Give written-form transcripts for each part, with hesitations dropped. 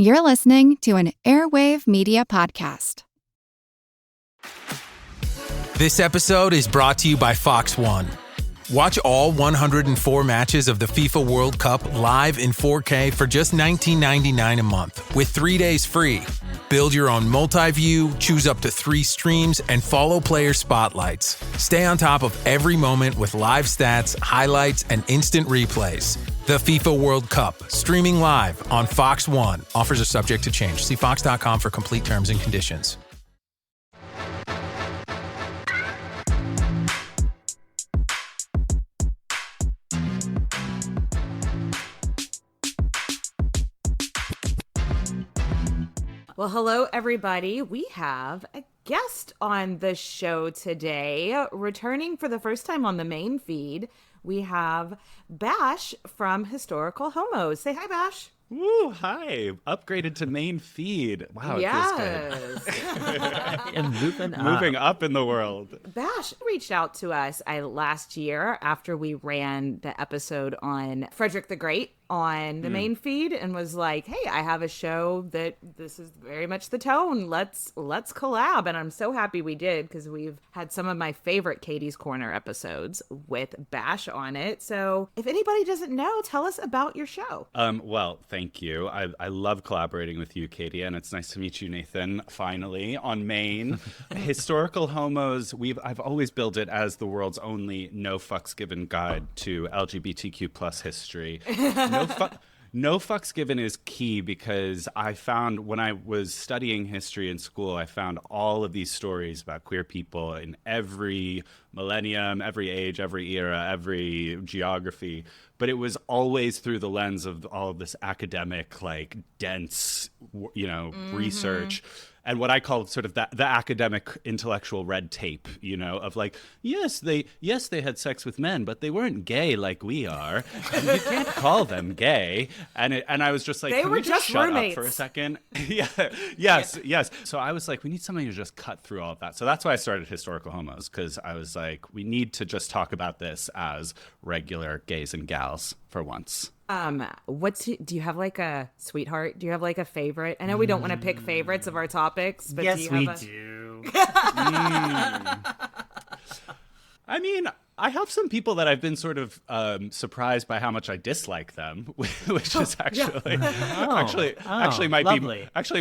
You're listening to an Airwave Media Podcast. This episode is brought to you by Fox One. Watch all 104 matches of the FIFA World Cup live in 4K for just $19.99 a month with 3 days free. Build your own multi-view, choose up to 3 streams, and follow player spotlights. Stay on top of every moment with live stats, highlights, and instant replays. The FIFA World Cup, streaming live on Fox One. Offers are subject to change. See fox.com for complete terms and conditions. Well, hello, everybody. We have a guest on the show today. Returning for the first time on the main feed, we have Bash from Historical Homos. Say hi, Bash. Woo, hi. Upgraded to main feed. Wow, yes. It feels good. And Moving up in the world. Bash reached out to us last year after we ran the episode on Frederick the Great on the main feed and was like, hey, I have a show that this is very much the tone. Let's collab. And I'm so happy we did because we've had some of my favorite Katie's Corner episodes with Bash on it. So if anybody doesn't know, tell us about your show. Well, thank you. I love collaborating with you, Katie, and it's nice to meet you, Nathan, finally, on Maine. Historical Homos, I've always billed it as the world's only no fucks given guide to LGBTQ plus history. No fucks given is key because I found when I was studying history in school, I found all of these stories about queer people in every millennium, every age, every era, every geography. But it was always through the lens of all of this academic, like dense, research. And what I call sort of the academic intellectual red tape, of like, yes, they had sex with men, but they weren't gay like we are. And you can't call them gay. And I was just like, they can were we just shut roommates. up for a second? Yes. So I was like, we need somebody to just cut through all of that. So that's why I started Historical Homos, because I was like, we need to just talk about this as regular gays and gals for once. Do you have like a sweetheart? Do you have like a favorite? I know we don't want to pick favorites of our topics, but yes, do you we have do. I mean, I have some people that I've been sort of surprised by how much I dislike them, which is actually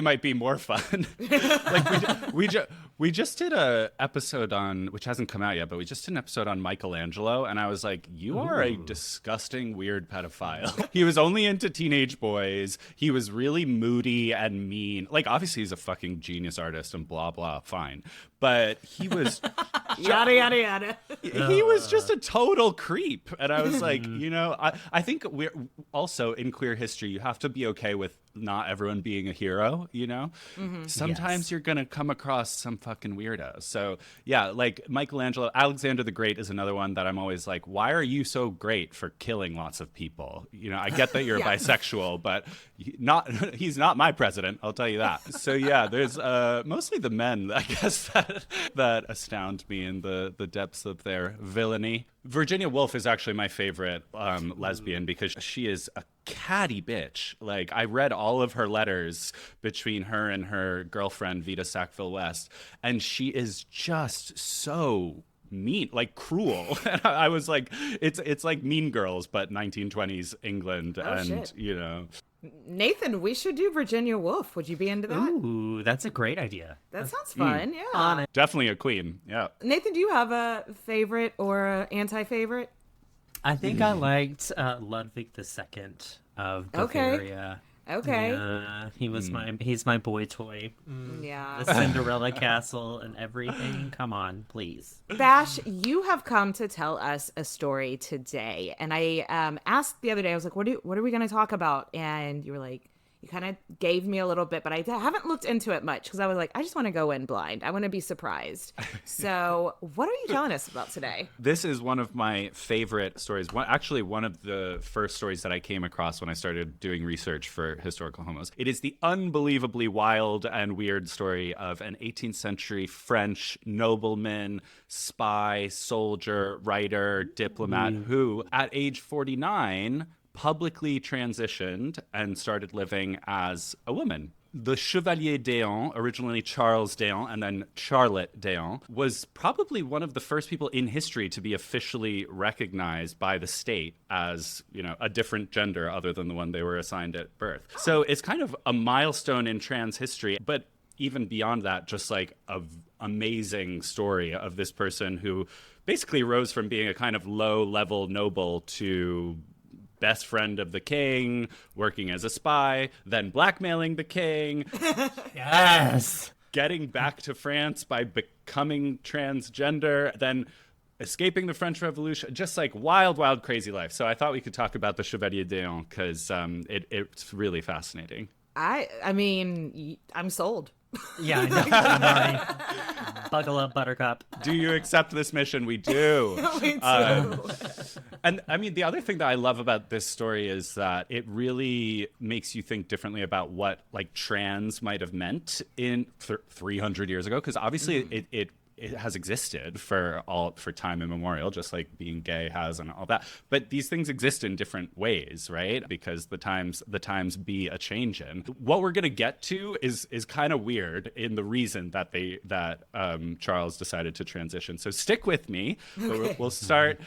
might be more fun. Like we just did a episode on, which hasn't come out yet, but we just did an episode on Michelangelo, and I was like, you are a disgusting, weird pedophile. He was only into teenage boys. He was really moody and mean. Like, obviously he's a fucking genius artist and blah blah, fine, but he was yada yada yada. He was just a total creep. And I was like, I think we're also in queer history, you have to be okay with not everyone being a hero, Sometimes you're going to come across some fucking weirdo. So yeah, like Michelangelo, Alexander the Great is another one that I'm always like, why are you so great for killing lots of people? I get that you're bisexual, but he's not my president, I'll tell you that. So yeah, there's mostly the men, I guess, that astound me in the depths of their villainy. Virginia Woolf is actually my favorite lesbian because she is a catty bitch. Like, I read all of her letters between her and her girlfriend, Vita Sackville West, and she is just so mean, like cruel. And I was like, it's like Mean Girls, but 1920s England. Shit. Nathan, we should do Virginia Woolf. Would you be into that? Ooh, that's a great idea. That sounds fun, yeah. Definitely a queen, yeah. Nathan, do you have a favorite or an anti-favorite? I think I liked Ludwig II of Bavaria. Okay. Yeah, he's my boy toy. Yeah. The Cinderella castle and everything. Come on, please. Bash, you have come to tell us a story today. And I asked the other day, I was like, what are we going to talk about? And you were like, you kind of gave me a little bit, but I haven't looked into it much because I was like, I just want to go in blind. I want to be surprised. So what are you telling us about today? This is one of my favorite stories. One of the first stories that I came across when I started doing research for Historical Homos. It is the unbelievably wild and weird story of an 18th century French nobleman, spy, soldier, writer, diplomat who, at age 49, publicly transitioned and started living as a woman. The Chevalier d'Eon, originally Charles d'Eon and then Charlotte d'Eon, was probably one of the first people in history to be officially recognized by the state as, a different gender other than the one they were assigned at birth. So it's kind of a milestone in trans history, but even beyond that, just like an amazing story of this person who basically rose from being a kind of low-level noble to best friend of the king, working as a spy, then blackmailing the king. Yes. Getting back to France by becoming transgender, then escaping the French Revolution. Just like wild, wild, crazy life. So I thought we could talk about the Chevalier d'Eon because it's really fascinating. I mean, I'm sold. Yeah, I know. I'm already- Buckle up, Buttercup. Do you accept this mission? We do. Me too. And I mean, the other thing that I love about this story is that it really makes you think differently about what like trans might have meant in 300 years ago. Because obviously it has existed for time immemorial, just like being gay has and all that. But these things exist in different ways, right? Because the times be a change in. What we're gonna get to is kind of weird in the reason that Charles decided to transition. So stick with me. Okay. We'll start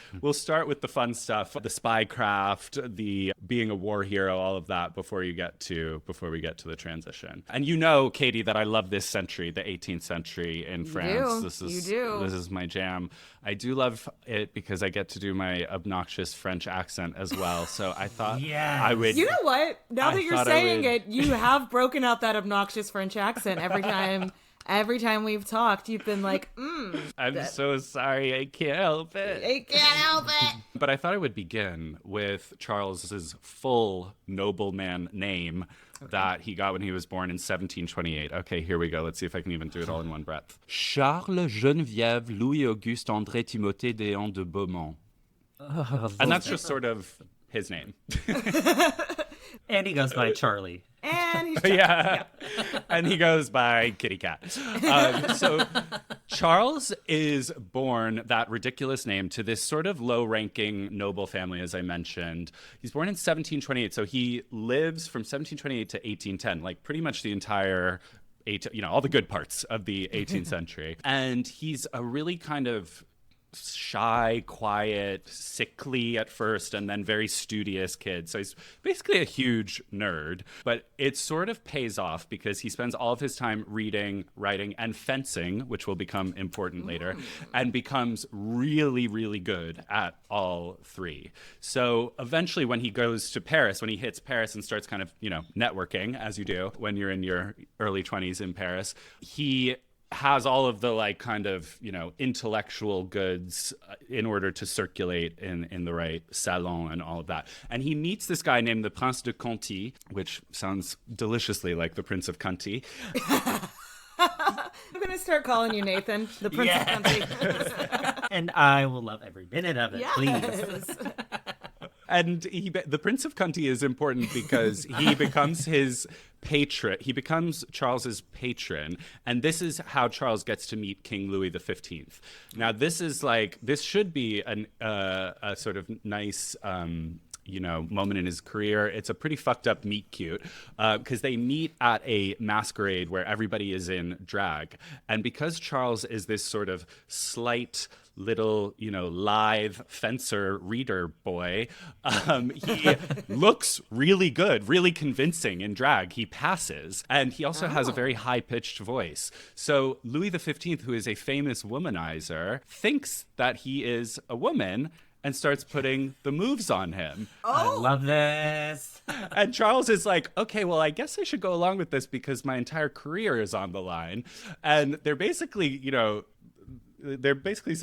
with the fun stuff, the spycraft, the being a war hero, all of that before we get to the transition. And Katie, that I love this century, the 18th century in France. This is my jam. I do love it because I get to do my obnoxious French accent as well. So I thought I would. You know what? Now that you're saying it, you have broken out that obnoxious French accent every time. Every time we've talked, you've been like, I'm so sorry. I can't help it. I can't help it. But I thought I would begin with Charles's full nobleman name that he got when he was born in 1728. Okay, here we go. Let's see if I can even do it all in one breath. Charles Geneviève Louis Auguste André Timothée d'Eon de Beaumont. And that's just sort of his name. And he goes by Charlie. And he's yeah. And he goes by Kitty Cat. So Charles is born, that ridiculous name, to this sort of low-ranking noble family, as I mentioned. He's born in 1728, so he lives from 1728 to 1810, like pretty much the entire all the good parts of the 18th century. And he's a really kind of shy, quiet, sickly at first, and then very studious kid. So he's basically a huge nerd, but it sort of pays off because he spends all of his time reading, writing, and fencing, which will become important later, and becomes really, really good at all three. So eventually when he goes to Paris, when he hits Paris and starts kind of, networking, as you do when you're in your early 20s in Paris, he has all of the like kind of, intellectual goods in order to circulate in the right salon and all of that. And he meets this guy named the Prince de Conti, which sounds deliciously like the Prince of Conti. I'm going to start calling you Nathan, the Prince of Conti. And I will love every minute of it, please. And the Prince of Conti is important because he becomes his patron. He becomes Charles's patron, and this is how Charles gets to meet King Louis XV. Now, this should be a sort of nice moment in his career. It's a pretty fucked up meet cute because they meet at a masquerade where everybody is in drag. And because Charles is this sort of slight little, live fencer reader boy, he looks really good, really convincing in drag. He passes. And he also has a very high-pitched voice. So Louis XV, who is a famous womanizer, thinks that he is a woman and starts putting the moves on him. I love this. And Charles is like, okay, well, I guess I should go along with this because my entire career is on the line. And they're basically,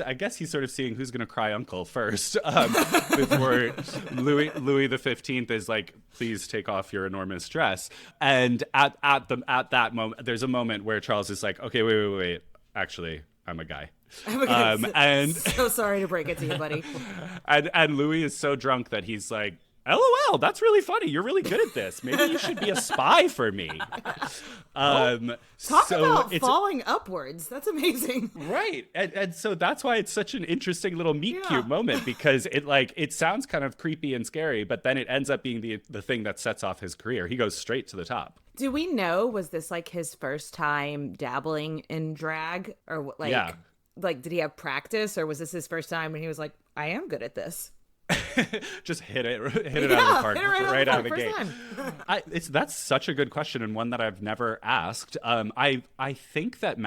I guess he's sort of seeing who's going to cry uncle first before Louis XV is like, please take off your enormous dress. And at that moment, there's a moment where Charles is like, okay, wait. Actually, I'm a guy. And so sorry to break it to you, buddy. And Louis is so drunk that he's like, LOL, that's really funny. You're really good at this. Maybe you should be a spy for me. Talk about falling upwards. That's amazing. Right. And so that's why it's such an interesting little meet cute moment, because it sounds kind of creepy and scary, but then it ends up being the thing that sets off his career. He goes straight to the top. Do we know, was this like his first time dabbling in drag, or like, like did he have practice, or was this his first time when he was like, I am good at this? Just hit it out of the park right out of the gate. That's such a good question, and one that I've never asked. I think that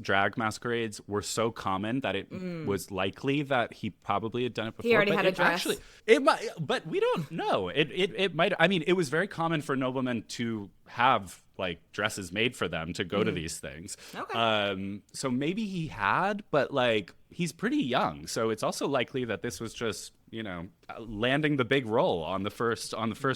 drag masquerades were so common that it was likely that he probably had done it before. He already had a dress. Actually, it might, but we don't know. It might. I mean, it was very common for noblemen to have like dresses made for them to go to these things. Okay. So maybe he had, but like he's pretty young, so it's also likely that this was just, you know, landing the big role on the first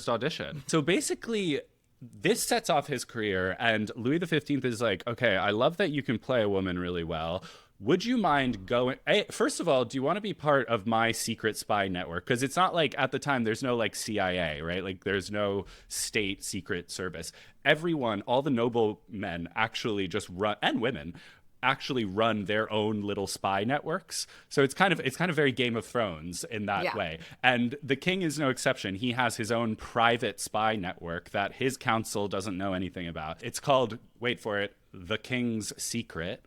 audition. So basically, this sets off his career, and Louis XV is like, okay, I love that you can play a woman really well. Would you mind going? First of all, do you want to be part of my secret spy network? Because it's not like at the time there's no like CIA, right? Like there's no state secret service. Everyone, all the noblemen actually just run, and women actually run their own little spy networks. So it's kind of very Game of Thrones in that way. And the king is no exception. He has his own private spy network that his council doesn't know anything about. It's called, wait for it, The King's Secret.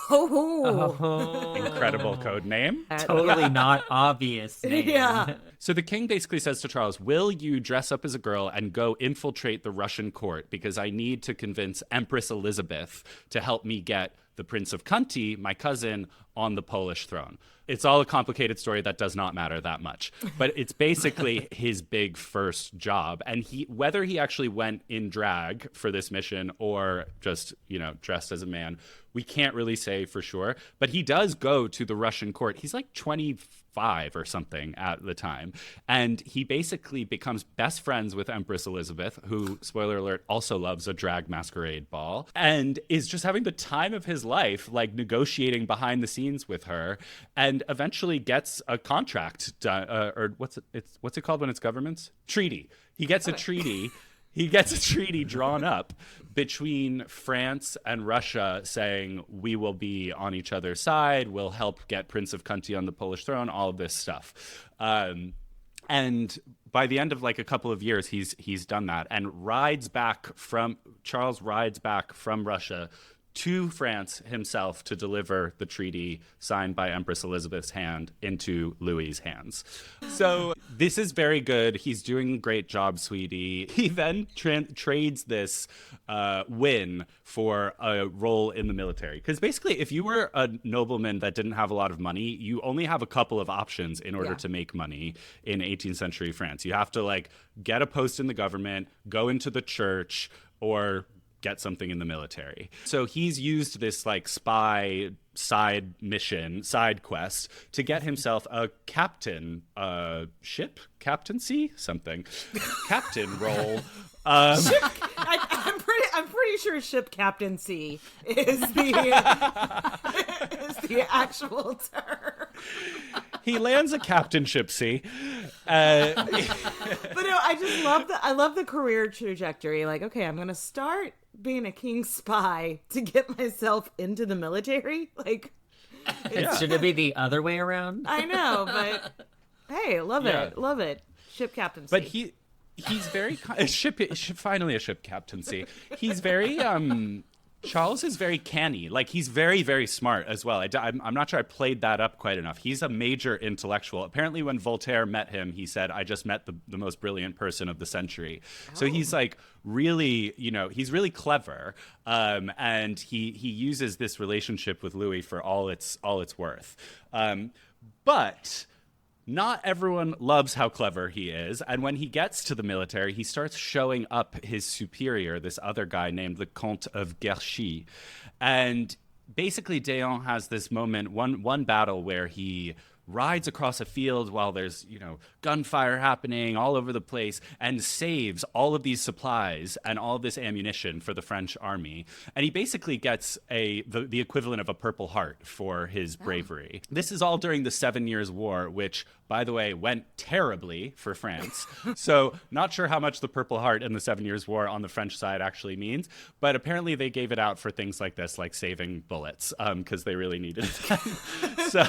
Incredible code name. Totally not obvious name. Yeah. So the king basically says to Charles, will you dress up as a girl and go infiltrate the Russian court, because I need to convince Empress Elizabeth to help me get the Prince of Conti, my cousin, on the Polish throne. It's all a complicated story that does not matter that much. But it's basically his big first job. And whether he actually went in drag for this mission or just, you know, dressed as a man, we can't really say for sure. But he does go to the Russian court. He's like 25 or something at the time. And he basically becomes best friends with Empress Elizabeth, who, spoiler alert, also loves a drag masquerade ball, and is just having the time of his life, like negotiating behind the scenes with her, and eventually gets a contract done, or what's it called when it's governments? Treaty. He gets a treaty. He gets a treaty drawn up between France and Russia saying, we will be on each other's side, we'll help get Prince of Conti on the Polish throne, all of this stuff. And by the end of like a couple of years, he's done that, and Charles rides back from Russia to France himself to deliver the treaty signed by Empress Elizabeth's hand into Louis's hands. So this is very good. He's doing a great job, sweetie. He then trades this win for a role in the military. Because basically, if you were a nobleman that didn't have a lot of money, you only have a couple of options in order to make money in 18th century France. You have to like get a post in the government, go into the church, or get something in the military. So he's used this like spy side quest to get himself a captain role. I'm pretty sure ship captaincy is the actual term. He lands a captainshipsy. But no, I love the career trajectory. Like, okay, I'm gonna start being a king's spy to get myself into the military. Like, should it be the other way around? I know, but hey, love it. Ship captaincy. But he's very finally a ship captaincy. He's very Charles is very canny. Like, he's very, very smart as well. I'm not sure I played that up quite enough. He's a major intellectual. Apparently, when Voltaire met him, he said, I just met the most brilliant person of the century. So he's like really, you know, he's really clever. And he uses this relationship with Louis for all it's worth. But not everyone loves how clever he is, and when he gets to the military, he starts showing up his superior, this other guy named the Comte of Guerchy. And basically, D'Eon has this moment, one battle where he rides across a field while there's, gunfire happening all over the place and saves all of these supplies and all of this ammunition for the French army. And he basically gets the equivalent of a Purple Heart for his bravery. This is all during the 7 Years' War, which, by the way, went terribly for France. So not sure how much the Purple Heart in the 7 Years' War on the French side actually means, but apparently they gave it out for things like this, like saving bullets, because they really needed it. So...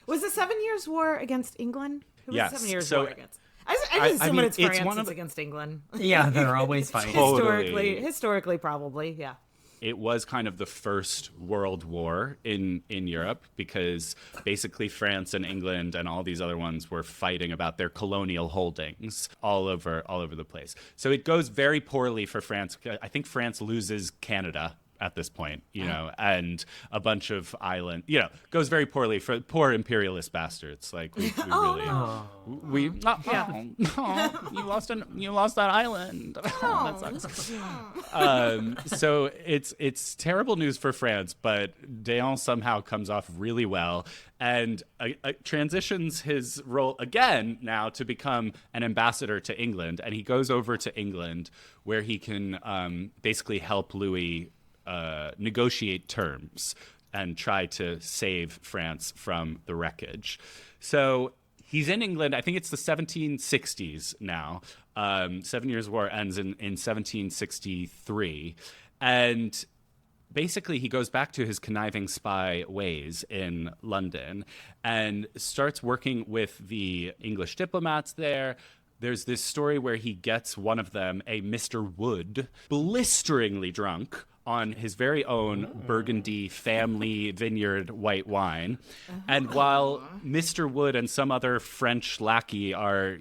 Was the 7 Years' War against England? Who was Yes. the 7 Years' So, War against? I just assume mean, it's it's France one of it's the- against England. Yeah, they're always fighting. Totally. Historically, probably, yeah. It was kind of the first world war in Europe, because basically France and England and all these other ones were fighting about their colonial holdings all over the place. So it goes very poorly for France. I think France loses Canada at this point, and a bunch of island, goes very poorly for poor imperialist bastards. Like you lost that island. That sucks. So it's terrible news for France, but Deon somehow comes off really well and transitions his role again now to become an ambassador to England, and he goes over to England where he can basically help Louis negotiate terms and try to save France from the wreckage. So he's in England. I think it's the 1760s now. 7 Years' War ends in 1763. And basically he goes back to his conniving spy ways in London and starts working with the English diplomats there. There's this story where he gets one of them, a Mr. Wood, blisteringly drunk on his very own Burgundy family vineyard white wine. And while Mr. Wood and some other French lackey are,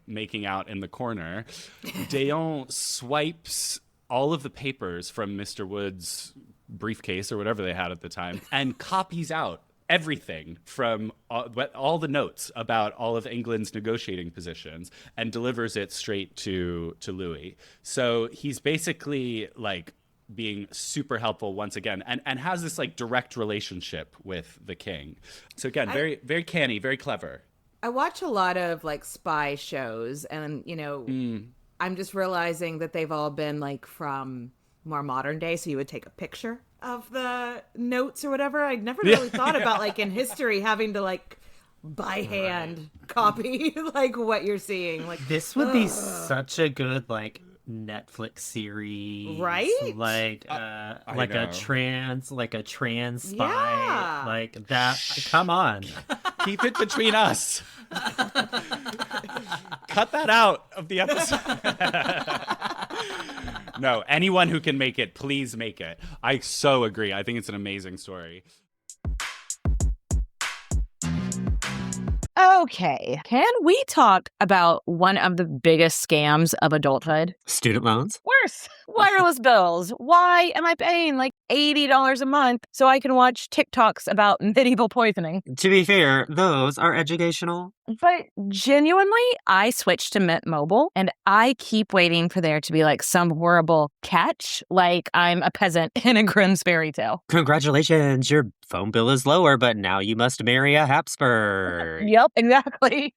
making out in the corner, Deon swipes all of the papers from Mr. Wood's briefcase or whatever they had at the time and copies out everything from all the notes about all of England's negotiating positions and delivers it straight to Louis. So he's basically like being super helpful once again and has this like direct relationship with the king. So again, very, very canny, very clever. I watch a lot of like spy shows and, I'm just realizing that they've all been like from more modern day. So you would take a picture of the notes or whatever. I'd never really thought about like in history having to like by hand copy like what you're seeing. Like This would be such a good like Netflix series, right? Like know. a trans spy, Yeah. like that. Come on, Keep it between us. Cut that out of the episode. No, anyone who can make it, please make it. I so agree. I think it's an amazing story. Okay, can we talk about one of the biggest scams of adulthood? Student loans? Worse, wireless bills. Why am I paying like $80 a month so I can watch TikToks about medieval poisoning? To be fair, those are educational. But genuinely, I switched to Mint Mobile and I keep waiting for there to be like some horrible catch, like I'm a peasant in a Grimm's fairy tale. Congratulations, your phone bill is lower, but now you must marry a Habsburg. Yep, exactly.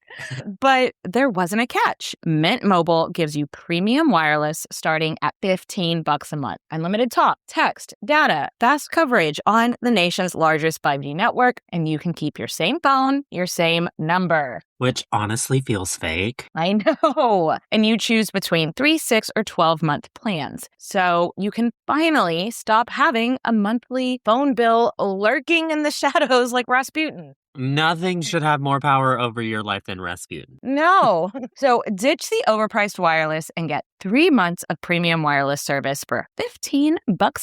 But there wasn't a catch. Mint Mobile gives you premium wireless starting at $15 a month. Unlimited talk, text, data, fast coverage on the nation's largest 5G network, and you can keep your same phone, your same number. Which honestly feels fake. I know. And you choose between 3, 6, or 12-month plans. So you can finally stop having a monthly phone bill lurking in the shadows like Rasputin. Nothing should have more power over your life than Rasputin. No. So ditch the overpriced wireless and get 3 months of premium wireless service for $15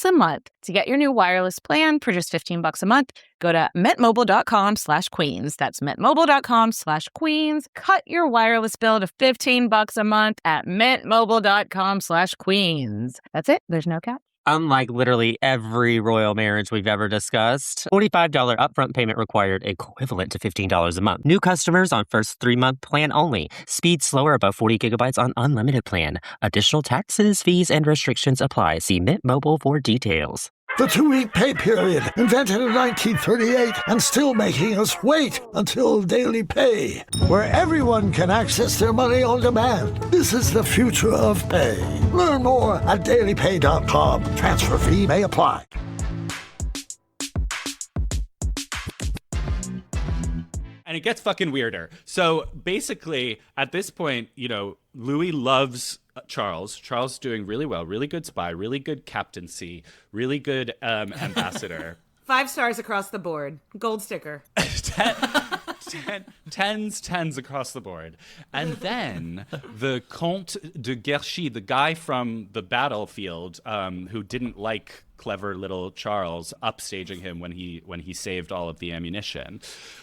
a month. To get your new wireless plan for just $15 a month, go to mintmobile.com/queens. That's mintmobile.com/queens. Cut your wireless bill to $15 a month at mintmobile.com/queens. That's it. There's no catch. Unlike literally every royal marriage we've ever discussed, $45 upfront payment required, equivalent to $15 a month. New customers on first 3-month plan only. Speed slower above 40 gigabytes on unlimited plan. Additional taxes, fees, and restrictions apply. See Mint Mobile for details. The 2-week pay period, invented in 1938 and still making us wait until daily pay, where everyone can access their money on demand. This is the future of pay. Learn more at dailypay.com. Transfer fee may apply. And it gets fucking weirder. So basically, at this point, Louis loves Charles. Charles is doing really well, really good spy, really good captaincy, really good ambassador. 5 stars across the board. Gold sticker. Tens across the board. And then the Comte de Guerchy, the guy from the battlefield who didn't like clever little Charles upstaging him when he saved all of the ammunition.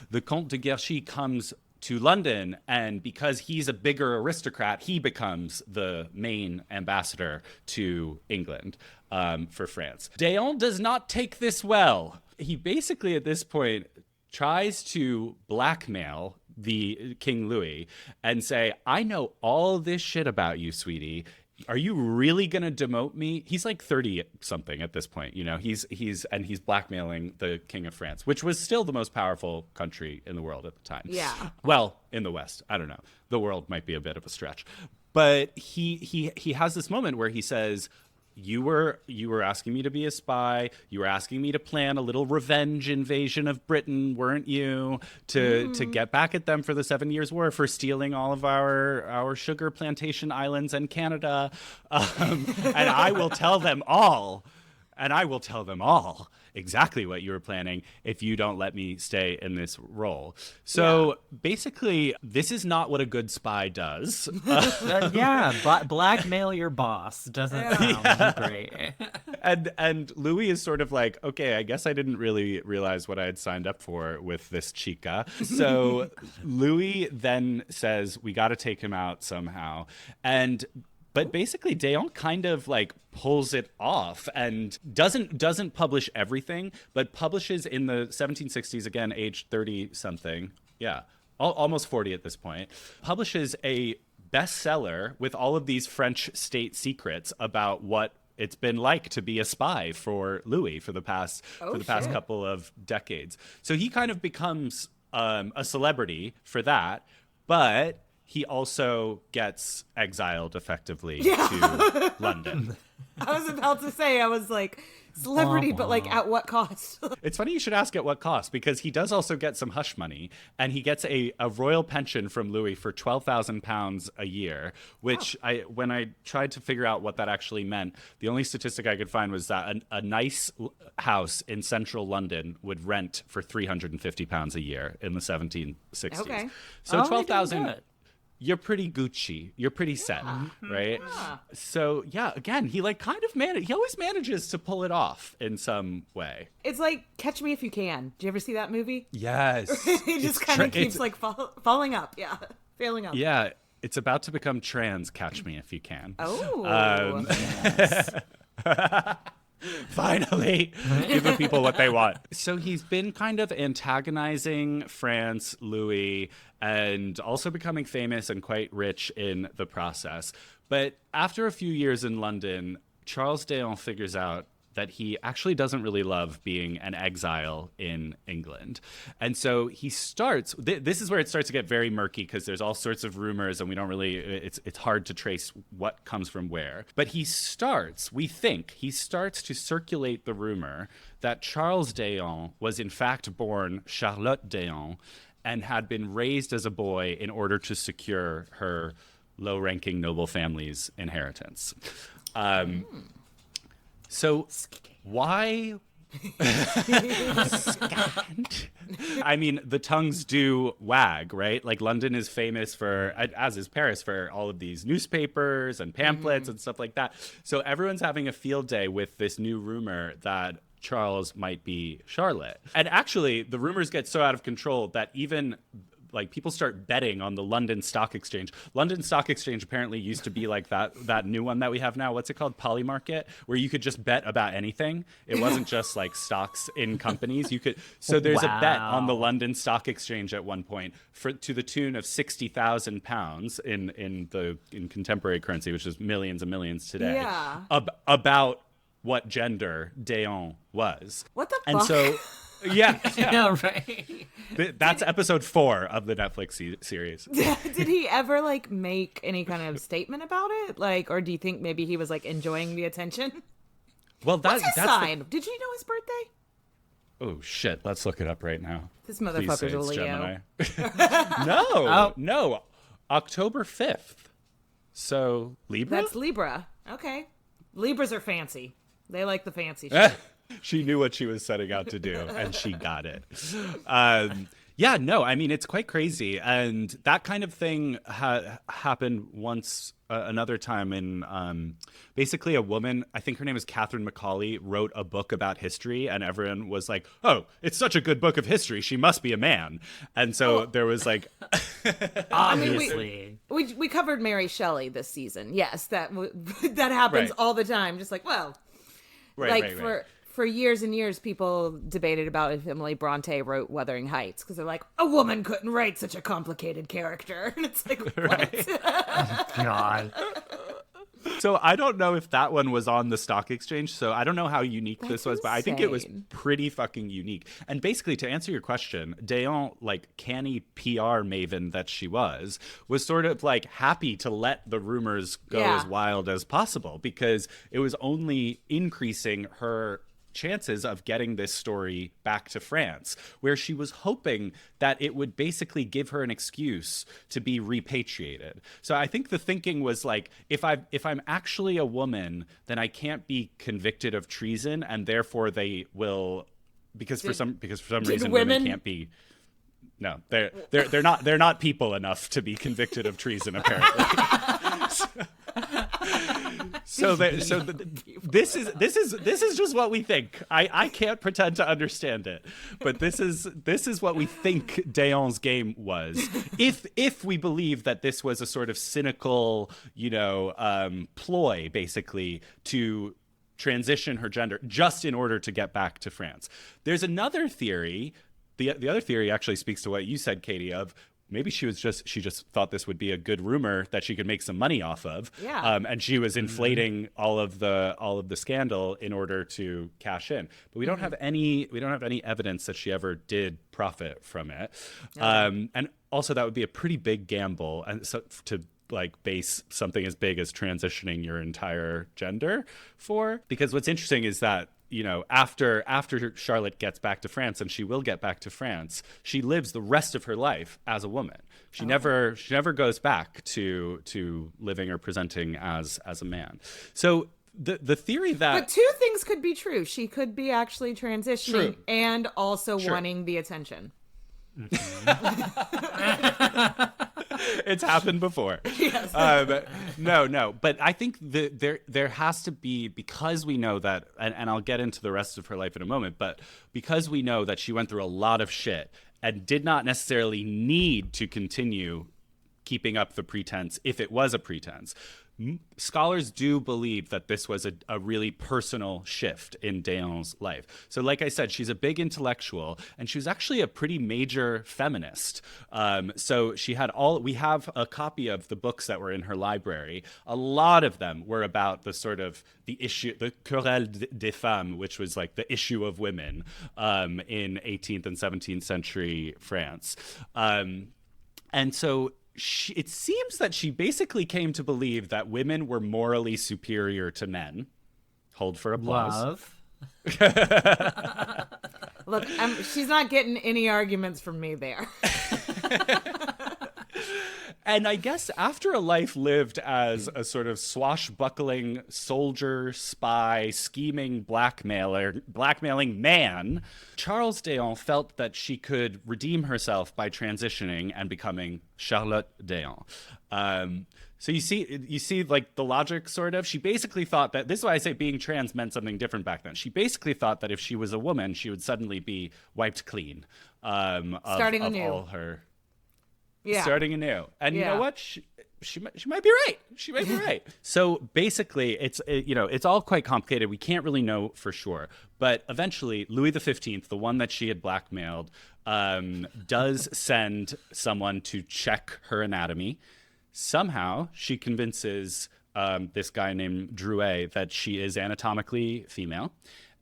The Comte de Guerchy comes to London, and because he's a bigger aristocrat, he becomes the main ambassador to England for France. D'Eon does not take this well. He basically, at this point, tries to blackmail the King Louis and say, I know all this shit about you, sweetie. Are you really going to demote me? He's like 30 something at this point. He's blackmailing the King of France, which was still the most powerful country in the world at the time. Yeah. Well, in the West, I don't know. The world might be a bit of a stretch. But he has this moment where he says, you were asking me to be a spy. You were asking me to plan a little revenge invasion of Britain, weren't you? To get back at them for the 7 Years' War for stealing all of our sugar plantation islands and Canada. And I will tell them all. Exactly what you were planning if you don't let me stay in this role. So basically, this is not what a good spy does. Blackmail your boss doesn't sound great. And Louis is sort of like, okay, I guess I didn't really realize what I had signed up for with this chica. So Louis then says, we got to take him out somehow. But basically, D'Eon kind of like pulls it off and doesn't publish everything, but publishes in the 1760s, again, age 30-something. Yeah, almost 40 at this point. Publishes a bestseller with all of these French state secrets about what it's been like to be a spy for Louis for the past couple of decades. So he kind of becomes a celebrity for that, but he also gets exiled effectively to London. I was about to say, I was like, celebrity, but like at what cost? It's funny you should ask at what cost, because he does also get some hush money, and he gets a royal pension from Louis for £12,000 a year, which when I tried to figure out what that actually meant, the only statistic I could find was that a nice house in central London would rent for £350 a year in the 1760s. Okay. So 12,000. You're pretty Gucci. You're pretty set, right? Yeah. So again, he like kind of he always manages to pull it off in some way. It's like Catch Me If You Can. Did you ever see that movie? Yes. It just kind of keeps like falling up. Yeah. Failing up. Yeah. It's about to become trans Catch Me If You Can. Oh. Finally, give the people what they want. So he's been kind of antagonizing France, Louis, and also becoming famous and quite rich in the process. But after a few years in London, Charles D'Eon figures out that he actually doesn't really love being an exile in England. And so he starts, this is where it starts to get very murky, because there's all sorts of rumors and we don't really, it's hard to trace what comes from where. But he starts to circulate the rumor that Charles D'Eon was in fact born Charlotte D'Eon and had been raised as a boy in order to secure her low-ranking noble family's inheritance. So why? I mean, the tongues do wag, right? Like London is famous for, as is Paris, for all of these newspapers and pamphlets and stuff like that. So everyone's having a field day with this new rumor that Charles might be Charlotte. And actually, the rumors get so out of control that even like people start betting on the London Stock Exchange. London Stock Exchange apparently used to be like that new one that we have now. What's it called? Polymarket, where you could just bet about anything. It wasn't just like stocks in companies. So there's a bet on the London Stock Exchange at one point to the tune of £60,000 in contemporary currency, which is millions and millions today. Yeah. About what gender Déon was. What the and fuck? so yeah, Yeah, right. that's episode 4 of the Netflix series. Did he ever like make any kind of statement about it? Like, or do you think maybe he was like enjoying the attention? Well, What's his sign? Did you know his birthday? Oh shit, let's look it up right now. This Please motherfucker's say a it's Leo. Gemini. No, October 5th. So Libra? That's Libra. Okay. Libras are fancy. They like the fancy shit. She knew what she was setting out to do, and she got it. Yeah, no, I mean, it's quite crazy. And that kind of thing happened once, another time in basically a woman, I think her name is Catherine Macaulay, wrote a book about history, and everyone was like, oh, it's such a good book of history. She must be a man. And so there was like... Obviously. We covered Mary Shelley this season. Yes, that happens Right. all the time. Just like, well, Right. For years and years, people debated about if Emily Bronte wrote Wuthering Heights because they're like, a woman couldn't write such a complicated character. And it's like, what? God. So I don't know if that one was on the stock exchange. So I don't know how unique this was, but I think it was insane. pretty fucking unique. And basically, to answer your question, Déon, like canny PR maven that she was sort of like happy to let the rumors go as wild as possible because it was only increasing her chances of getting this story back to France, where she was hoping that it would basically give her an excuse to be repatriated. So I think the thinking was like, if I'm actually a woman, then I can't be convicted of treason, and therefore they will, because for some reason women can't be. No, they're not people enough to be convicted of treason apparently. This is just what we think. I can't pretend to understand it, but this is what we think Déon's game was. If we believe that this was a sort of cynical, ploy, basically to transition her gender just in order to get back to France. There's another theory. The other theory actually speaks to what you said, Katie, of maybe she just thought this would be a good rumor that she could make some money off of. Yeah. And she was inflating all of the scandal in order to cash in. But we don't have any evidence that she ever did profit from it. Okay. And also that would be a pretty big gamble, and so to like base something as big as transitioning your entire gender for. Because what's interesting is that after Charlotte gets back to France, and she will get back to France, she lives the rest of her life as a woman. She never goes back to living or presenting as a man. So the theory that... But two things could be true. She could be actually transitioning and also wanting the attention. It's happened before. Yes. No. But I think there has to be, because we know that, and I'll get into the rest of her life in a moment, but because we know that she went through a lot of shit and did not necessarily need to continue keeping up the pretense if it was a pretense. Scholars do believe that this was a really personal shift in Déon's life. So like I said, she's a big intellectual, and she was actually a pretty major feminist. So we have a copy of the books that were in her library. A lot of them were about the issue, the querelle des femmes, which was like the issue of women in 18th and 17th century France. And so it seems that she basically came to believe that women were morally superior to men. Hold for applause. Love. Look, she's not getting any arguments from me there. And I guess after a life lived as a sort of swashbuckling soldier, spy, scheming blackmailing man, Charles Déon felt that she could redeem herself by transitioning and becoming Charlotte Déon. So you see like the logic sort of. She basically thought that, this is why I say being trans meant something different back then. She basically thought that if she was a woman, she would suddenly be wiped clean Starting of anew. all her... Yeah. Starting anew. And you know what? She might be right. She might be right. So basically, it's all quite complicated. We can't really know for sure. But eventually, Louis XV, the one that she had blackmailed, does send someone to check her anatomy. Somehow, she convinces this guy named Drouet, that she is anatomically female.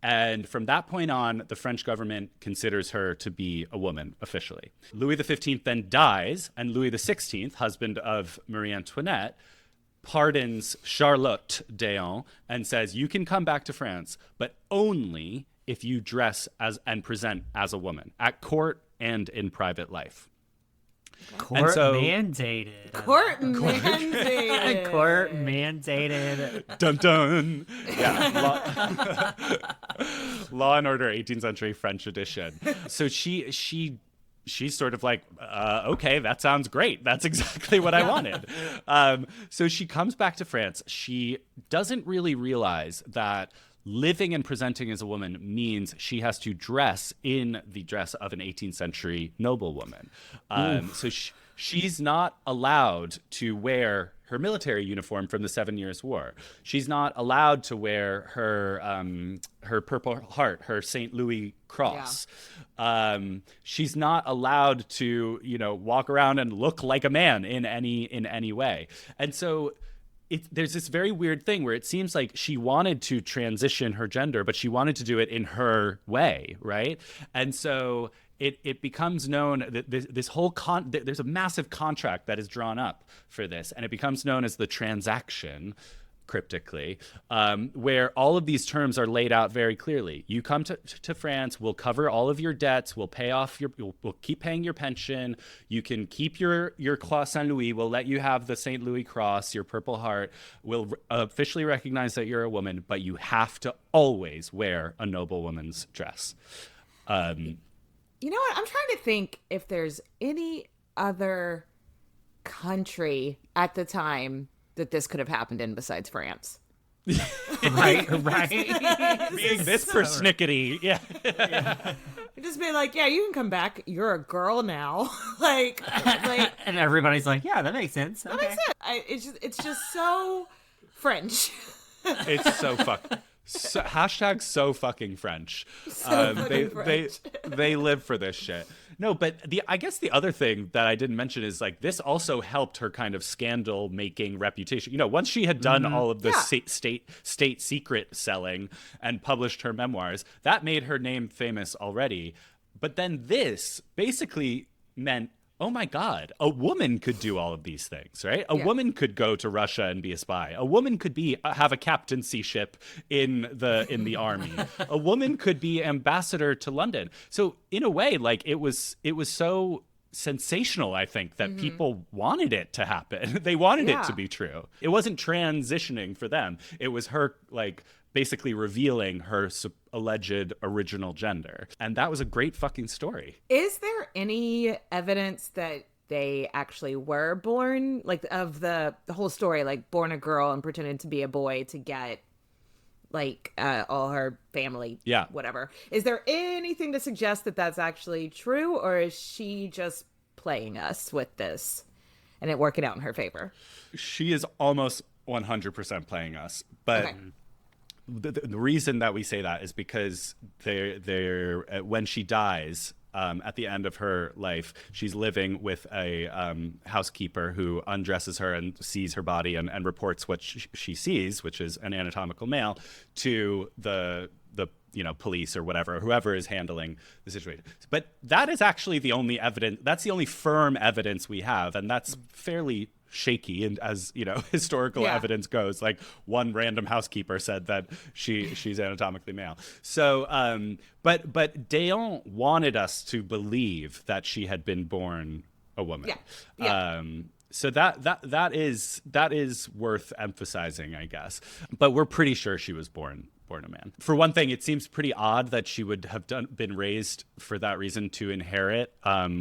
And from that point on, the French government considers her to be a woman officially. Louis XV then dies, and Louis XVI, husband of Marie Antoinette, pardons Charlotte d'Eon and says, you can come back to France, but only if you dress as and present as a woman at court and in private life. Court mandated. Court mandated. Dun dun. Yeah. Law and Order 18th century French edition. So she's sort of like, okay, that sounds great. That's exactly what I wanted. So she comes back to France. She doesn't really realize that living and presenting as a woman means she has to dress in the dress of an 18th century noblewoman. So she's not allowed to wear her military uniform from the 7 Years' War. She's not allowed to wear her Purple Heart, her St. Louis cross. Yeah. She's not allowed to, walk around and look like a man in any way. And so there's this very weird thing where it seems like she wanted to transition her gender, but she wanted to do it in her way, right? And so it becomes known that this whole there's a massive contract that is drawn up for this, and it becomes known as the transaction, cryptically, where all of these terms are laid out very clearly. You come to France, we'll cover all of your debts, we'll pay off we'll keep paying your pension, you can keep your Croix Saint Louis, we'll let you have the St. Louis Cross, your Purple Heart, we'll officially recognize that you're a woman, but you have to always wear a noblewoman's dress. You know what? I'm trying to think if there's any other country at the time that this could have happened in besides France. right. Being this persnickety, yeah. Just be like, yeah, you can come back. You're a girl now. like, and everybody's like, yeah, that makes sense. That makes sense. It's just so French. It's so hashtag so fucking French. French. They live for this shit. No, but I guess the other thing that I didn't mention is like this also helped her kind of scandal making reputation. Once she had done all of the state secret selling and published her memoirs, that made her name famous already. But then this basically meant, oh my God, a woman could do all of these things, right? A woman could go to Russia and be a spy. A woman could have a captaincy ship in the army. A woman could be ambassador to London. So in a way, like it was so sensational, I think, that people wanted it to happen. They wanted it to be true. It wasn't transitioning for them. It was her like basically revealing her alleged original gender. And that was a great fucking story. Is there any evidence that they actually were born, like of the whole story, like born a girl and pretended to be a boy to get like all her family, whatever? Is there anything to suggest that that's actually true, or is she just playing us with this and it working out in her favor? She is almost 100% playing us, but okay. The reason that we say that is because they're when she dies, at the end of her life, she's living with a housekeeper who undresses her and sees her body and reports what she sees, which is an anatomical male, to the police or whoever is handling the situation. But that is actually the only evidence. That's the only firm evidence we have, and that's fairly shaky, and as historical evidence goes, like one random housekeeper said that she's anatomically male. So but D'Eon wanted us to believe that she had been born a woman. So that is worth emphasizing, I guess. But we're pretty sure she was born a man. For one thing, it seems pretty odd that she would have been raised for that reason to inherit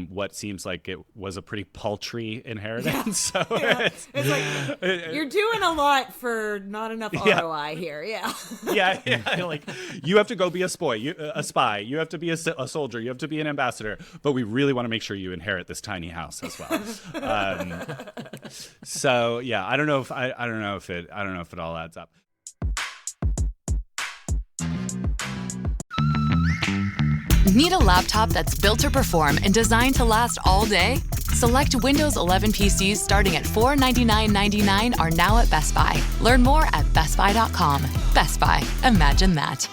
what seems like it was a pretty paltry inheritance. Yeah. So it's like you're doing a lot for not enough ROI here. Yeah. Like you have to go be a spy. You have to be a soldier. You have to be an ambassador. But we really want to make sure you inherit this tiny house as well. So yeah, I don't know if it all adds up. Need a laptop that's built to perform and designed to last all day? Select Windows 11 PCs starting at $499.99 are now at Best Buy. Learn more at bestbuy.com. Best Buy. Imagine that.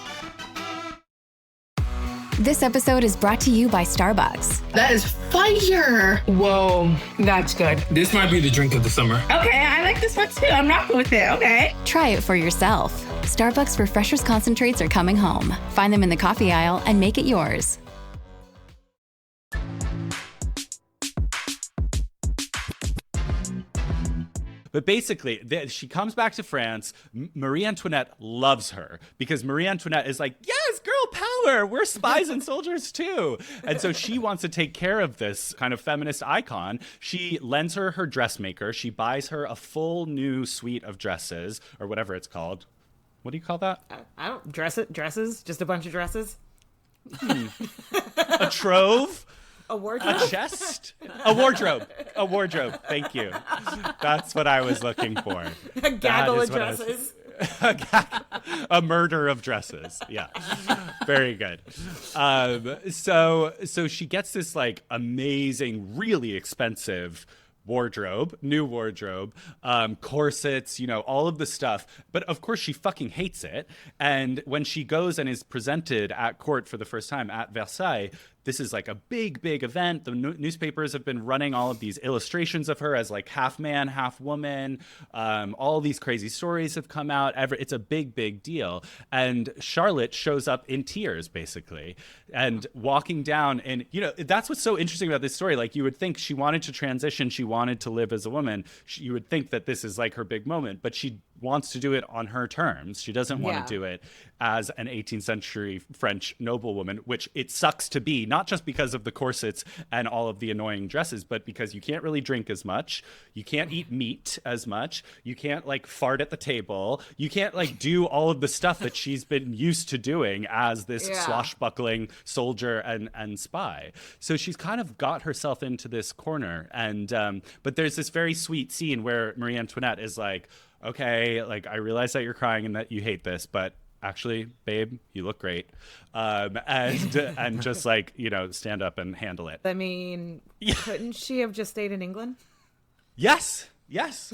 This episode is brought to you by Starbucks. That is fire. Whoa, that's good. This might be the drink of the summer. Okay, I like this one too. I'm rocking with it. Okay. Try it for yourself. Starbucks Refreshers Concentrates are coming home. Find them in the coffee aisle and make it yours. But basically, she comes back to France. Marie Antoinette loves her because Marie Antoinette is like, yes, girl power. We're spies and soldiers too. And so she wants to take care of this kind of feminist icon. She lends her dressmaker. She buys her a full new suite of dresses or whatever it's called. What do you call that? I don't dresses. Just a bunch of dresses. A trove. A wardrobe? A chest? A wardrobe. A wardrobe. Thank you. That's what I was looking for. A gaggle of dresses. A murder of dresses. Yeah. Very good. So she gets this like amazing, really expensive new wardrobe, corsets, all of the stuff. But of course she fucking hates it. And when she goes and is presented at court for the first time at Versailles, this is like a big, big event. The newspapers have been running all of these illustrations of her as like half man, half woman. All these crazy stories have come out. It's a big, big deal. And Charlotte shows up in tears, basically, and walking down. And, that's what's so interesting about this story. Like, you would think she wanted to transition. She wanted to live as a woman. You would think that this is like her big moment, but she wants to do it on her terms. She doesn't want to do it as an 18th century French noblewoman, which it sucks to be, not just because of the corsets and all of the annoying dresses, but because you can't really drink as much. You can't eat meat as much. You can't like fart at the table. You can't like do all of the stuff that she's been used to doing as this swashbuckling soldier and spy. So she's kind of got herself into this corner. And but there's this very sweet scene where Marie Antoinette is like, okay, like, I realize that you're crying and that you hate this, but actually, babe, you look great. And just like, stand up and handle it. I mean, couldn't she have just stayed in England? Yes.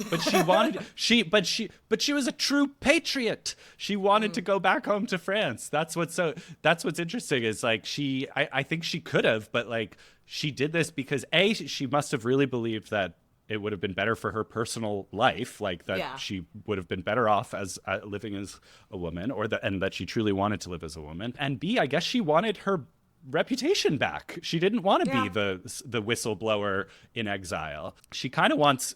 But she wanted, but she was a true patriot. She wanted to go back home to France. That's what's interesting is like I think she could have, but like she did this because she must have really believed that it would have been better for her personal life, like that she would have been better off as living as a woman, and that she truly wanted to live as a woman. And B, I guess she wanted her reputation back. She didn't want to be the whistleblower in exile. She kind of wants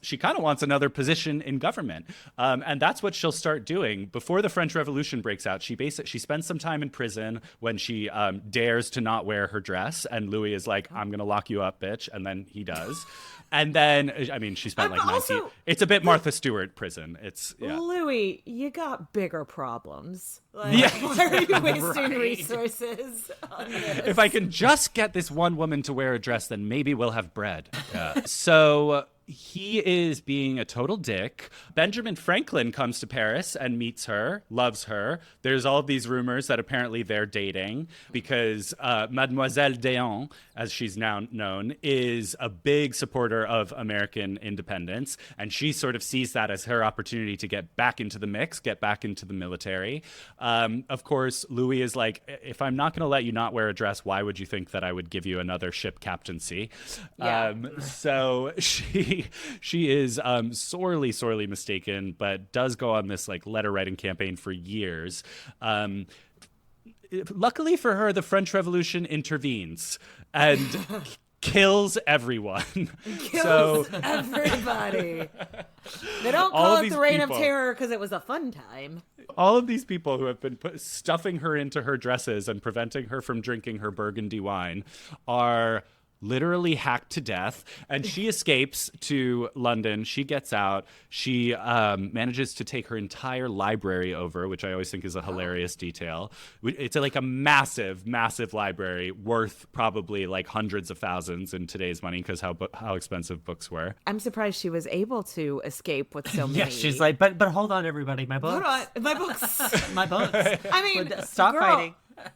another position in government, and that's what she'll start doing before the French Revolution breaks out. She spends some time in prison when she dares to not wear her dress, and Louis is like, "I'm gonna lock you up, bitch," and then he does. And then, I mean, she spent like 19. It's a bit Martha Stewart prison. Louis, you got bigger problems. Like, why are you wasting resources on this? If I can just get this one woman to wear a dress, then maybe we'll have bread. So he is being a total dick. Benjamin Franklin comes to Paris and meets her, loves her. There's all of these rumors that apparently they're dating because Mademoiselle d'Eon, as she's now known, is a big supporter of American independence. And she sort of sees that as her opportunity to get back into the mix, get back into the military. Of course, Louis is like, if I'm not going to let you not wear a dress, why would you think that I would give you another ship captaincy? So she is sorely mistaken, but does go on this like letter writing campaign for years. Luckily for her, the French Revolution intervenes and kills everyone. Kills everybody. They don't call it the Reign of Terror because it was a fun time. All of these people who have been stuffing her into her dresses and preventing her from drinking her Burgundy wine are literally hacked to death, and she escapes to London. She gets out. She manages to take her entire library over, which I always think is a hilarious detail. It's like a massive, massive library worth probably like hundreds of thousands in today's money because how expensive books were. I'm surprised she was able to escape with so many. Yeah, she's like, but hold on, everybody, my books. Hold on, my books. My books. I mean, stop fighting.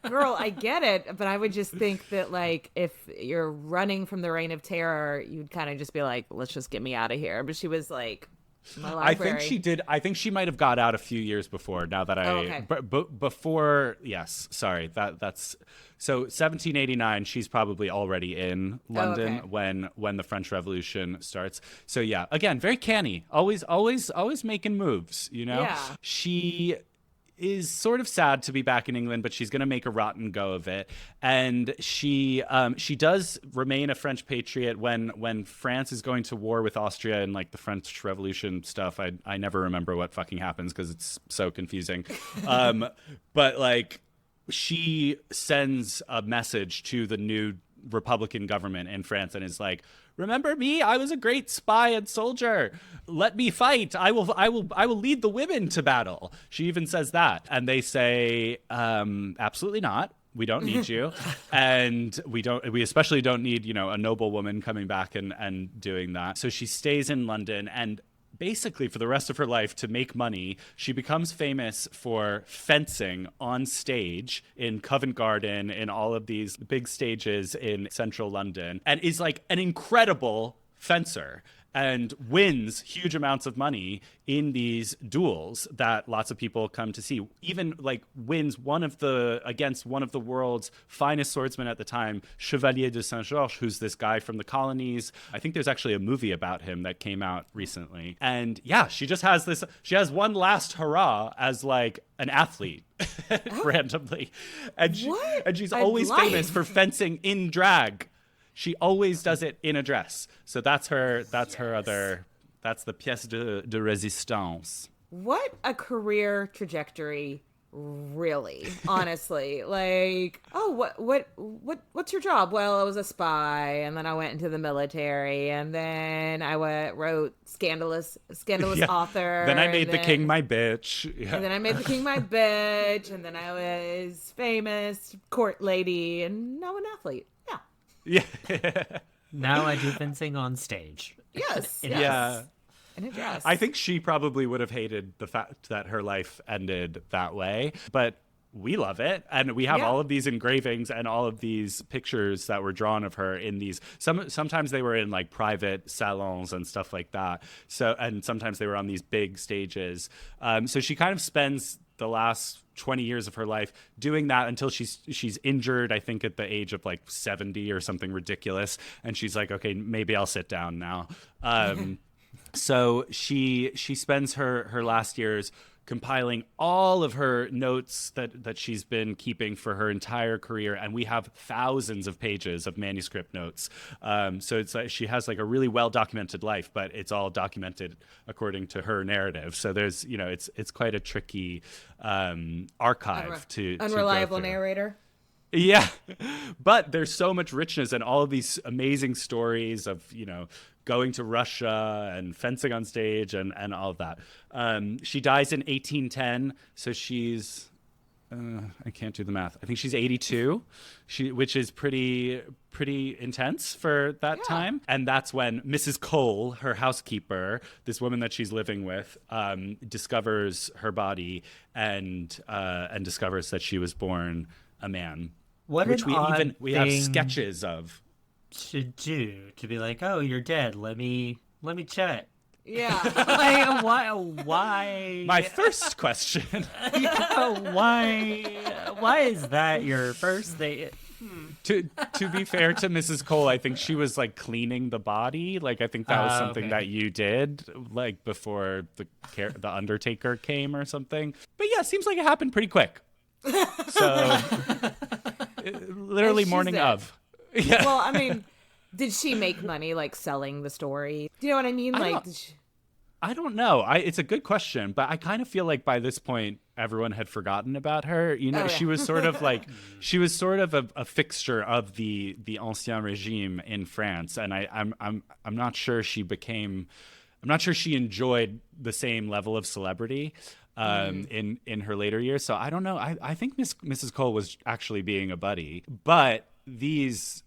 Girl, I get it, but I would just think that, like, if you're running from the reign of terror, you'd kind of just be like, let's just get me out of here. But she was like, my library. I think she did. I think she might have got out a few years before. Now that before, yes. Sorry, that's so 1789. She's probably already in London when the French Revolution starts. So yeah, again, very canny. Always making moves. You know, she is sort of sad to be back in England, but she's going to make a rotten go of it. And she does remain a French patriot when France is going to war with Austria and like the French Revolution stuff. I never remember what fucking happens because it's so confusing. But like she sends a message to the new Republican government in France and is like, remember me? I was a great spy and soldier. Let me fight. I will lead the women to battle. She even says that. And they say, absolutely not. We don't need you. And we especially don't need, a noble woman coming back and doing that. So she stays in London, and basically for the rest of her life, to make money, she becomes famous for fencing on stage in Covent Garden, in all of these big stages in central London, and is like an incredible fencer and wins huge amounts of money in these duels that lots of people come to see. Even like wins against one of the world's finest swordsmen at the time, Chevalier de Saint-Georges, who's this guy from the colonies. I think there's actually a movie about him that came out recently. And yeah, she has one last hurrah as like an athlete randomly. And she's always famous for fencing in drag. She always does it in a dress. So that's the pièce de résistance. What a career trajectory, really, honestly. Like, what's your job? Well, I was a spy, and then I went into the military, and then I wrote scandalous author. Then I made the king my bitch. Yeah. And then I made the king my bitch, and then I was famous court lady, and now an athlete. Yeah. Now I do fencing on stage. Yes. Yeah. In a dress. I think she probably would have hated the fact that her life ended that way, but we love it. And we have all of these engravings and all of these pictures that were drawn of her in these. Sometimes they were in like private salons and stuff like that. And sometimes they were on these big stages. So she kind of spends the last 20 years of her life doing that until she's injured, I think at the age of like 70 or something ridiculous. And she's like, okay, maybe I'll sit down now. So she spends her last years compiling all of her notes that she's been keeping for her entire career, and we have thousands of pages of manuscript notes. So it's like she has like a really well documented life, but it's all documented according to her narrative. So there's it's quite a tricky archive to unreliable go through. Narrator. Yeah, but there's so much richness and all of these amazing stories of going to Russia and fencing on stage and all of that. She dies in 1810, so she's I can't do the math. I think she's 82, which is pretty intense for that time. And that's when Mrs. Cole, her housekeeper, this woman that she's living with, discovers her body and discovers that she was born a man. Which we have sketches of. Should do to be like, oh, you're dead. Let me check. Yeah. Like, why? My first question. Why is that your first thing? To be fair to Mrs. Cole, I think she was like cleaning the body. Like I think that was something that you did like before the Undertaker came or something. But yeah, it seems like it happened pretty quick. So literally morning of. Yeah. Well, I mean, did she make money like selling the story? Do you know what I mean? I don't know. It's a good question, but I kind of feel like by this point everyone had forgotten about her. She was sort of like a fixture of the Ancien Régime in France, and I'm not sure she enjoyed the same level of celebrity in her later years. So I don't know. I think Mrs. Cole was actually being a buddy, but these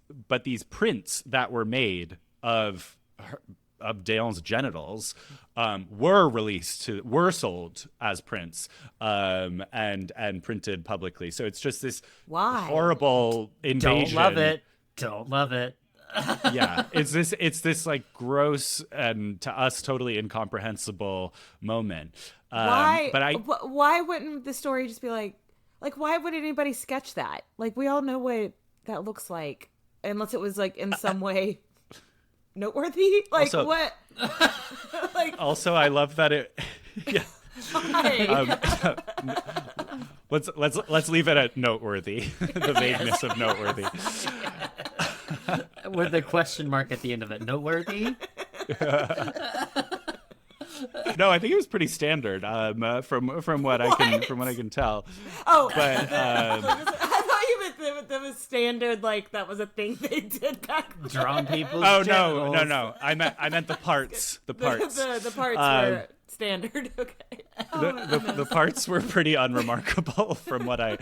prints that were made of D'Eon's genitals were sold as prints and printed publicly. So it's just this horrible invasion. Don't love it. Yeah, it's this like gross and to us totally incomprehensible moment. Why wouldn't the story just be like why would anybody sketch that? Like, we all know what that looks like, unless it was like in some way noteworthy. Like, also, what? Like, also, I love that it. Yeah. Let's leave it at noteworthy. The vagueness of noteworthy. With the question mark at the end of it. Noteworthy? No, I think it was pretty standard. From what I can tell. Oh, but I thought you meant that was standard. Like, that was a thing they did back then. Drawn people. Oh no! I meant the parts. The parts. the parts were standard. Okay. The parts were pretty unremarkable from my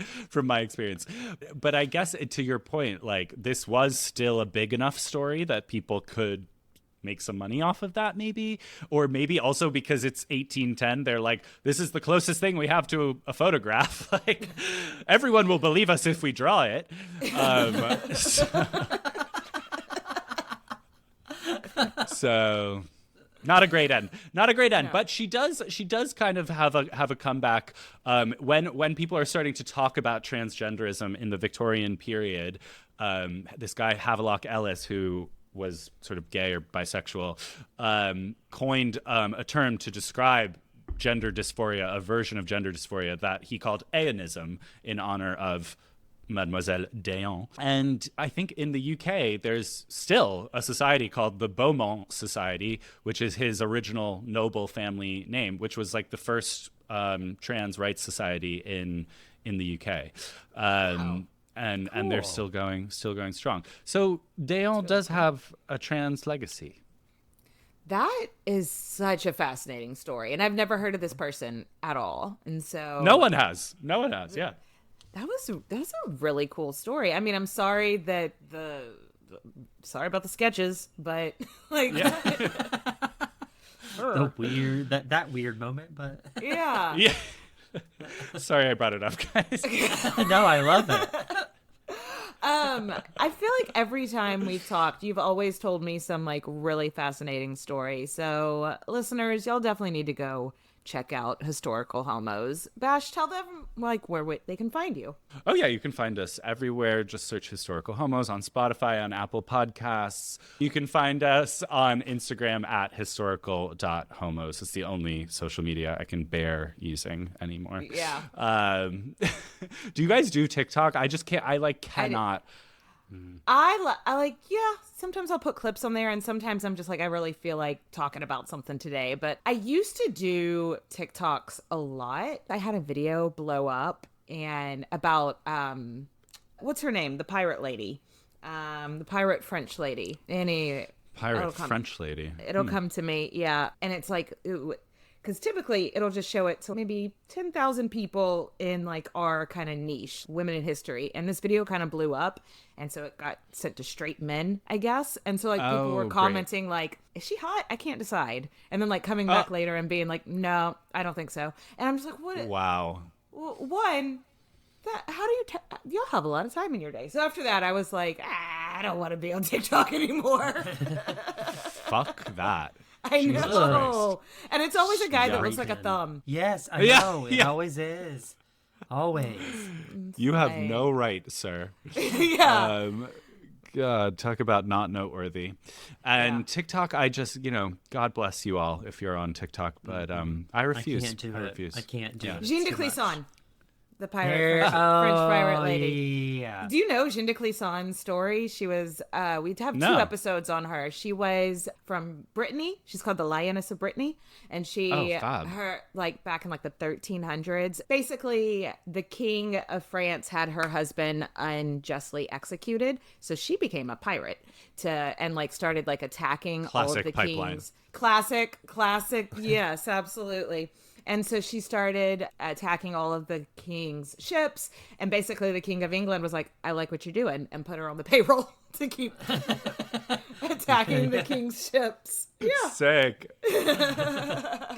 experience. But I guess to your point, like, this was still a big enough story that people could make some money off of that, maybe, or maybe also because it's 1810, they're like, this is the closest thing we have to a photograph. Like, everyone will believe us if we draw it. So not a great end. No. But she does kind of have a comeback when people are starting to talk about transgenderism in the Victorian period. This guy Havelock Ellis, who was sort of gay or bisexual, coined a term to describe gender dysphoria, a version of gender dysphoria that he called Aeonism, in honor of Mademoiselle D'Eon. And I think in the UK, there's still a society called the Beaumont Society, which is his original noble family name, which was like the first trans rights society in the UK. Wow. And Cool. they're still going strong. So D'Eon does have a trans legacy. That is such a fascinating story, and I've never heard of this person at all. And so no one has. Yeah, that was a really cool story. I mean, I'm sorry that sorry about the sketches, but like the weird that weird moment, but yeah. Sorry I brought it up, guys. No, I love it. I feel like every time we've talked, you've always told me some like really fascinating story. So listeners, y'all definitely need to go check out Historical Homos. Bash, tell them like where they can find you. Oh yeah, you can find us everywhere. Just search Historical Homos on Spotify, on Apple Podcasts. You can find us on Instagram at historical.homos. It's the only social media I can bear using anymore. Yeah. Do you guys do TikTok? I just can't. I cannot. I like, yeah, sometimes I'll put clips on there, and sometimes I'm just like, I really feel like talking about something today. But I used to do TikToks a lot. I had a video blow up and about what's her name, the pirate lady, the pirate French lady. French lady. It'll come to me, yeah. And it's like, because typically it'll just show it to maybe 10,000 people in like our kind of niche, women in history. And this video kind of blew up. And so it got sent to straight men, I guess. And so like people were commenting like, is she hot? I can't decide. And then like coming back later and being like, no, I don't think so. And I'm just like, what? Wow. Well, one, how do you, you'll have a lot of time in your day. So after that, I was like, I don't want to be on TikTok anymore. Fuck that. I know. And it's always a guy that looks like a thumb. Yes, I know. It always is. Always. You have no right, sir. Yeah. God, talk about not noteworthy. And TikTok, I just, God bless you all if you're on TikTok, but I refuse. I can't do it. Jean de Clisson. The pirate, French pirate lady. Yeah. Do you know Jean de Clisson's story? She was, we have 2 episodes on her. She was from Brittany. She's called the Lioness of Brittany. And her, like, back in, like, the 1300s, basically, the king of France had her husband unjustly executed. So she became a pirate and, like, started, like, attacking all of the pipeline. kings. Classic. Yes, absolutely. And so she started attacking all of the king's ships. And basically the King of England was like, I like what you're doing, and put her on the payroll to keep attacking the king's ships. Yeah. Sick.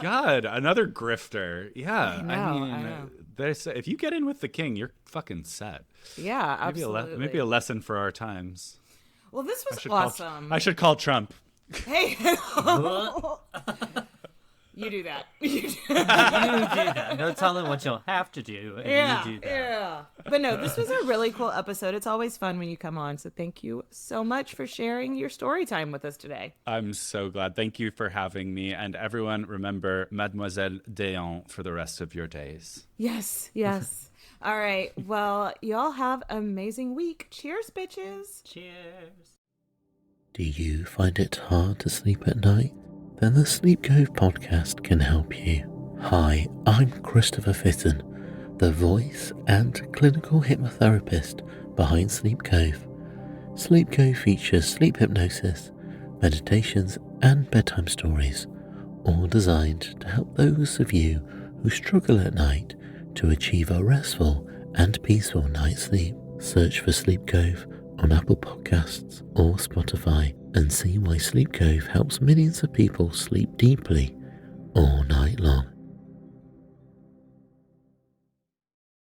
God, another grifter. Yeah. I mean, if you get in with the king, you're fucking set. Yeah, absolutely. Maybe a lesson for our times. Well, this was awesome. I should call Trump. Hey. You do that. You do that. Don't tell them what you'll have to do. And you do that. Yeah. But no, this was a really cool episode. It's always fun when you come on. So thank you so much for sharing your story time with us today. I'm so glad. Thank you for having me. And everyone, remember Mademoiselle Déon for the rest of your days. Yes. Yes. All right. Well, y'all have an amazing week. Cheers, bitches. Cheers. Do you find it hard to sleep at night? Then the Sleep Cove podcast can help you. Hi, I'm Christopher Fitton, the voice and clinical hypnotherapist behind Sleep Cove. Sleep Cove features sleep hypnosis, meditations, and bedtime stories, all designed to help those of you who struggle at night to achieve a restful and peaceful night's sleep. Search for Sleep Cove on Apple Podcasts or Spotify and see why Sleep Cove helps millions of people sleep deeply all night